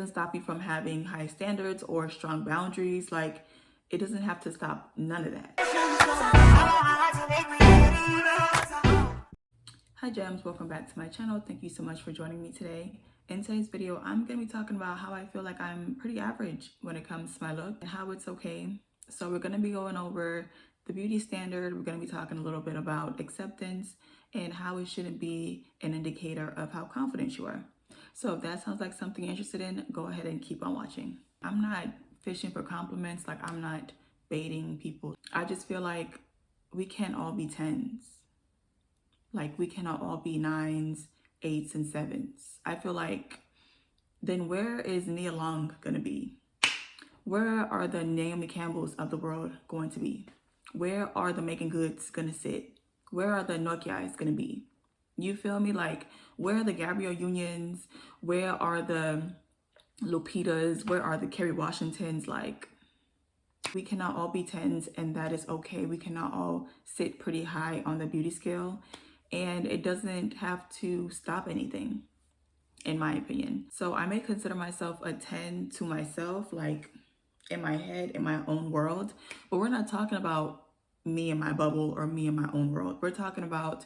doesn't stop you from having high standards or strong boundaries. Like, it doesn't have to stop none of that. Hi gems, welcome back to my channel. Thank you so much for joining me today. In today's video, I'm going to be talking about how I feel like I'm pretty average when it comes to my look and how it's okay. So we're going to be going over the beauty standard. We're going to be talking a little bit about acceptance and how it shouldn't be an indicator of how confident you are. So if that sounds like something you're interested in, go ahead and keep on watching. I'm not fishing for compliments, like I'm not baiting people. I just feel like we can't all be 10s. Like we cannot all be 9s, 8s, and 7s. I feel like then where is Nia Long gonna be? Where are the Naomi Campbells of the world going to be? Where are the Megan Goods gonna sit? Where are the Nokias gonna be? You feel me? Like, where are the Gabrielle Unions? Where are the Lupitas? Where are the Kerry Washingtons? Like, we cannot all be 10s, and that is okay. We cannot all sit pretty high on the beauty scale, and it doesn't have to stop anything, in my opinion. So I may consider myself a 10 to myself, like in my head, in my own world, but we're not talking about me in my bubble or me in my own world. We're talking about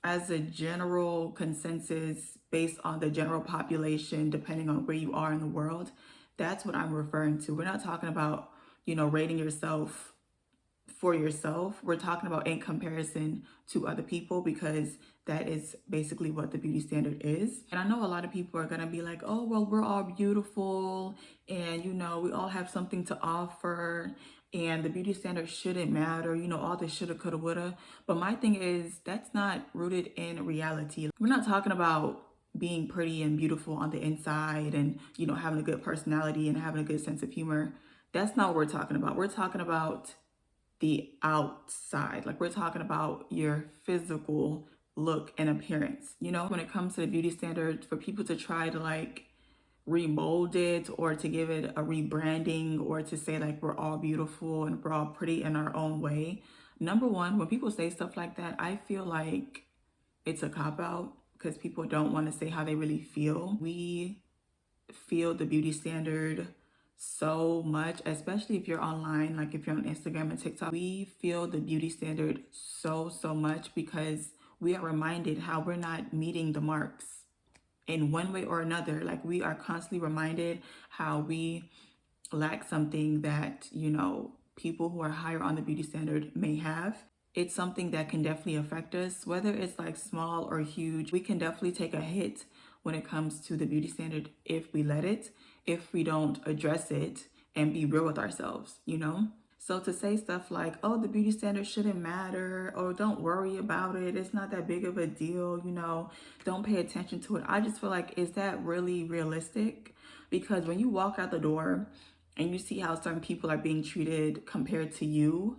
as a general consensus based on the general population, depending on where you are in the world. That's what I'm referring to. We're not talking about, rating yourself for yourself. We're talking about in comparison to other people, because that is basically what the beauty standard is. And I know a lot of people are going to be like, oh, well, we're all beautiful and, we all have something to offer and the beauty standard shouldn't matter, all this shoulda, coulda, woulda. But my thing is, that's not rooted in reality. We're not talking about being pretty and beautiful on the inside and, having a good personality and having a good sense of humor. That's not what we're talking about. We're talking about the outside. Like, we're talking about your physical look and appearance. When it comes to the beauty standard, for people to try to like remold it or to give it a rebranding or to say like we're all beautiful and we're all pretty in our own way. Number one, when people say stuff like that, I feel like it's a cop-out because people don't want to say how they really feel. We feel the beauty standard so much, especially if you're online, like if you're on Instagram and TikTok. We feel the beauty standard so much because we are reminded how we're not meeting the marks in one way or another. Like, we are constantly reminded how we lack something that, people who are higher on the beauty standard may have. It's something that can definitely affect us, whether it's like small or huge. We can definitely take a hit when it comes to the beauty standard if we let it, if we don't address it and be real with ourselves, So to say stuff like, oh, the beauty standard shouldn't matter, or don't worry about it, it's not that big of a deal, don't pay attention to it. I just feel like, is that really realistic? Because when you walk out the door and you see how certain people are being treated compared to you,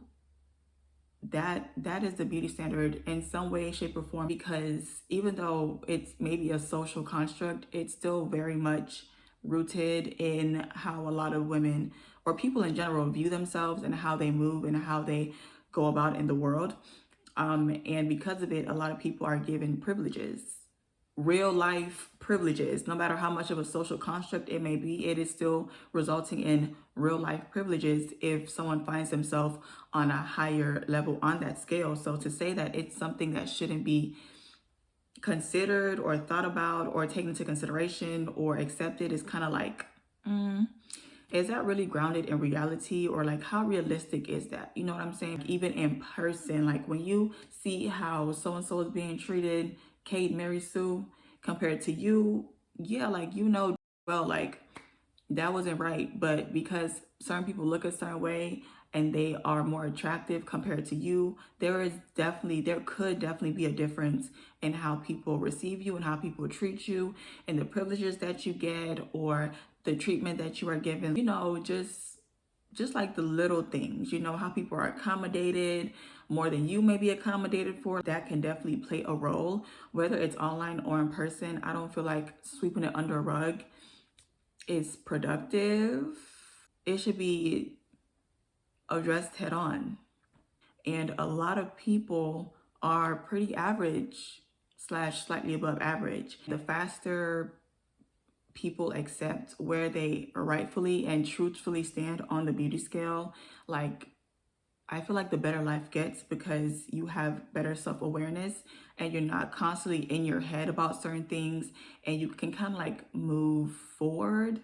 that is the beauty standard in some way, shape, or form. Because even though it's maybe a social construct, it's still very much rooted in how a lot of women or people in general view themselves and how they move and how they go about in the world. And because of it, a lot of people are given privileges, real life privileges. No matter how much of a social construct it may be, it is still resulting in real life privileges if someone finds themselves on a higher level on that scale. So to say that it's something that shouldn't be considered or thought about or taken into consideration or accepted is kind of like, is that really grounded in reality? Or like, how realistic is that? You know what I'm saying? Even in person, like when you see how so-and-so is being treated, Kate, Mary Sue, compared to you, yeah, like, well, like that wasn't right. But because certain people look a certain way and they are more attractive compared to you, there could definitely be a difference in how people receive you and how people treat you and the privileges that you get or the treatment that you are given, just like the little things, how people are accommodated more than you may be accommodated for. That can definitely play a role, whether it's online or in person. I don't feel like sweeping it under a rug is productive. It should be addressed head on. And a lot of people are pretty average / slightly above average. The faster people accept where they rightfully and truthfully stand on the beauty scale, like I feel like the better life gets because you have better self-awareness and you're not constantly in your head about certain things, and you can kind of like move forward,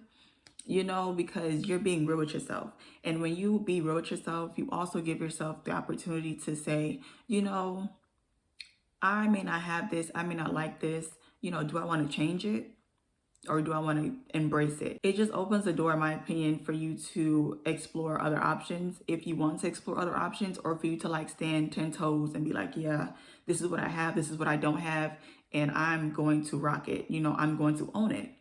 because you're being real with yourself. And when you be real with yourself, you also give yourself the opportunity to say, I may not have this, I may not like this, do I want to change it? Or do I want to embrace it? It just opens the door, in my opinion, for you to explore other options if you want to explore other options, or for you to like stand 10 toes and be like, yeah, this is what I have, this is what I don't have, and I'm going to rock it. I'm going to own it.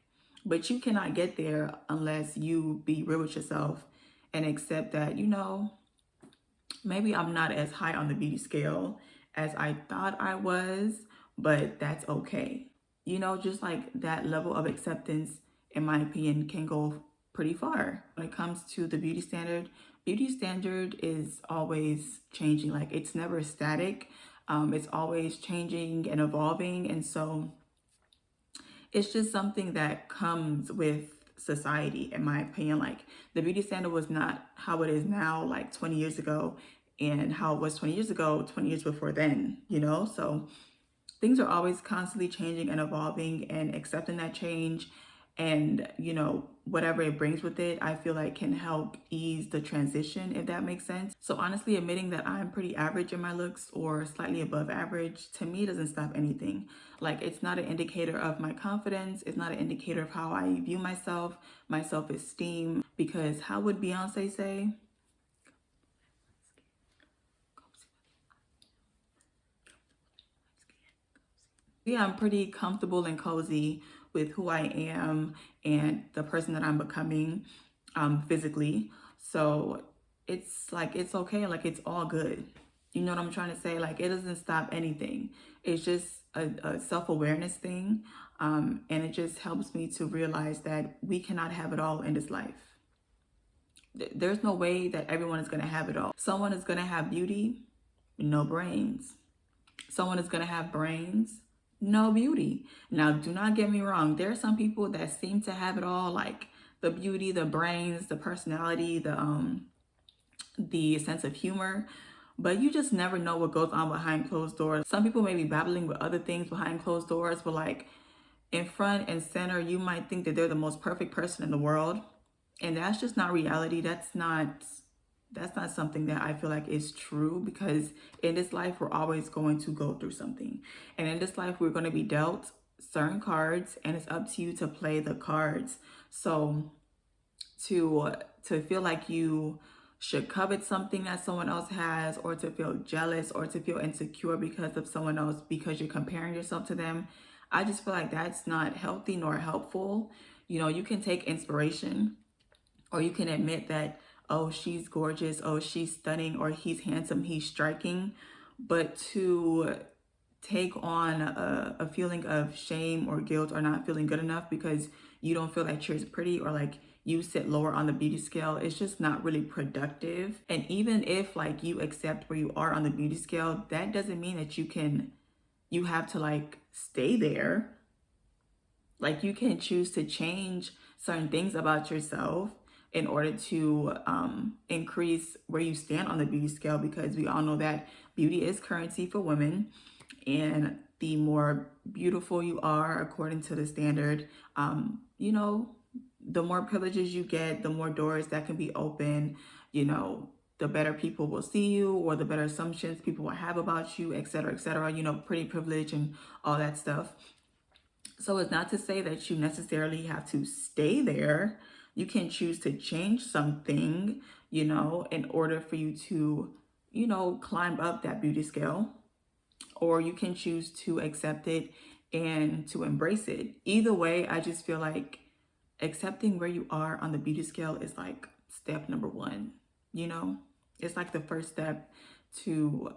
But you cannot get there unless you be real with yourself and accept that, maybe I'm not as high on the beauty scale as I thought I was, but that's okay. Just like that level of acceptance, in my opinion, can go pretty far. When it comes to the beauty standard is always changing. Like it's never static. It's always changing and evolving. And so it's just something that comes with society, in my opinion. Like the beauty standard was not how it is now, like 20 years ago, and how it was 20 years ago, 20 years before then, So things are always constantly changing and evolving, and accepting that change and, whatever it brings with it, I feel like can help ease the transition, if that makes sense. So honestly, admitting that I'm pretty average in my looks or slightly above average, to me doesn't stop anything. Like it's not an indicator of my confidence. It's not an indicator of how I view myself, my self-esteem, because how would Beyonce say? Yeah, I'm pretty comfortable and cozy with who I am and the person that I'm becoming physically. So it's like, it's okay. Like it's all good. You know what I'm trying to say? Like it doesn't stop anything. It's just a self-awareness thing. And it just helps me to realize that we cannot have it all in this life. There's no way that everyone is going to have it all. Someone is going to have beauty, no brains. Someone is going to have brains, no beauty. Now, do not get me wrong. There are some people that seem to have it all, like the beauty, the brains, the personality, the sense of humor, but you just never know what goes on behind closed doors. Some people may be battling with other things behind closed doors, but like in front and center, you might think that they're the most perfect person in the world. And that's just not reality. That's not something that I feel like is true, because in this life, we're always going to go through something. And in this life, we're going to be dealt certain cards, and it's up to you to play the cards. So to feel like you should covet something that someone else has, or to feel jealous, or to feel insecure because of someone else, because you're comparing yourself to them, I just feel like that's not healthy nor helpful. You can take inspiration, or you can admit that, oh, she's gorgeous, oh, she's stunning, or he's handsome, he's striking. But to take on a feeling of shame or guilt, or not feeling good enough because you don't feel like you're pretty, or like you sit lower on the beauty scale, it's just not really productive. And even if like you accept where you are on the beauty scale, that doesn't mean that you have to like stay there. Like you can choose to change certain things about yourself in order to increase where you stand on the beauty scale, because we all know that beauty is currency for women. And the more beautiful you are according to the standard, the more privileges you get, the more doors that can be open, the better people will see you, or the better assumptions people will have about you, etc., pretty privilege and all that stuff. So it's not to say that you necessarily have to stay there. You can choose to change something, in order for you to, climb up that beauty scale. Or you can choose to accept it and to embrace it. Either way, I just feel like accepting where you are on the beauty scale is like step number one. It's like the first step to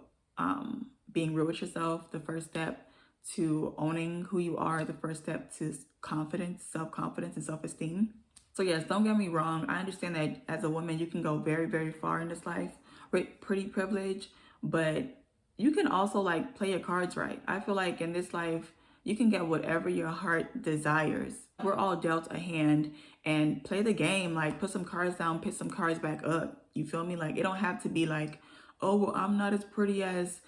being real with yourself, the first step to owning who you are, the first step to confidence, self-confidence, and self-esteem. So yes, don't get me wrong. I understand that as a woman, you can go very, very far in this life with pretty privilege, but you can also like play your cards right. I feel like in this life, you can get whatever your heart desires. We're all dealt a hand, and play the game. Like, put some cards down, pick some cards back up. You feel me? Like, it don't have to be like, oh, well, I'm not as pretty as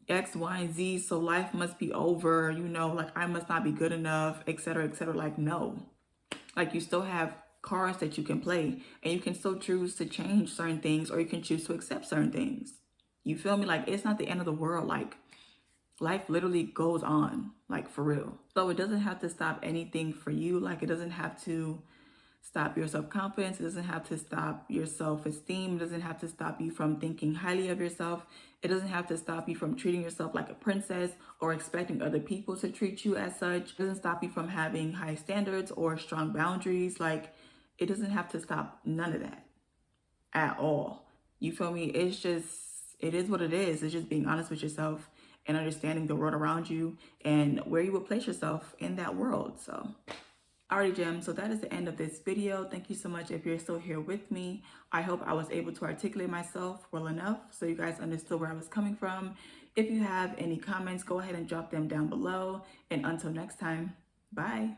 X, Y, and Z, so life must be over, you know, like I must not be good enough, etc., etc. Like, no. Like, you still have cards that you can play, and you can still choose to change certain things, or you can choose to accept certain things. You feel me? Like, it's not the end of the world. Like, life literally goes on, like, for real. So it doesn't have to stop anything for you. Like, it doesn't have to stop your self-confidence. It doesn't have to stop your self-esteem. It doesn't have to stop you from thinking highly of yourself. It doesn't have to stop you from treating yourself like a princess or expecting other people to treat you as such. It doesn't stop you from having high standards or strong boundaries. Like, it doesn't have to stop none of that at all. You feel me? It's just, it is what it is. It's just being honest with yourself and understanding the world around you and where you would place yourself in that world. So, alrighty, Jim, so that is the end of this video. Thank you so much if you're still here with me. I hope I was able to articulate myself well enough so you guys understood where I was coming from. If you have any comments, go ahead and drop them down below. And until next time, bye.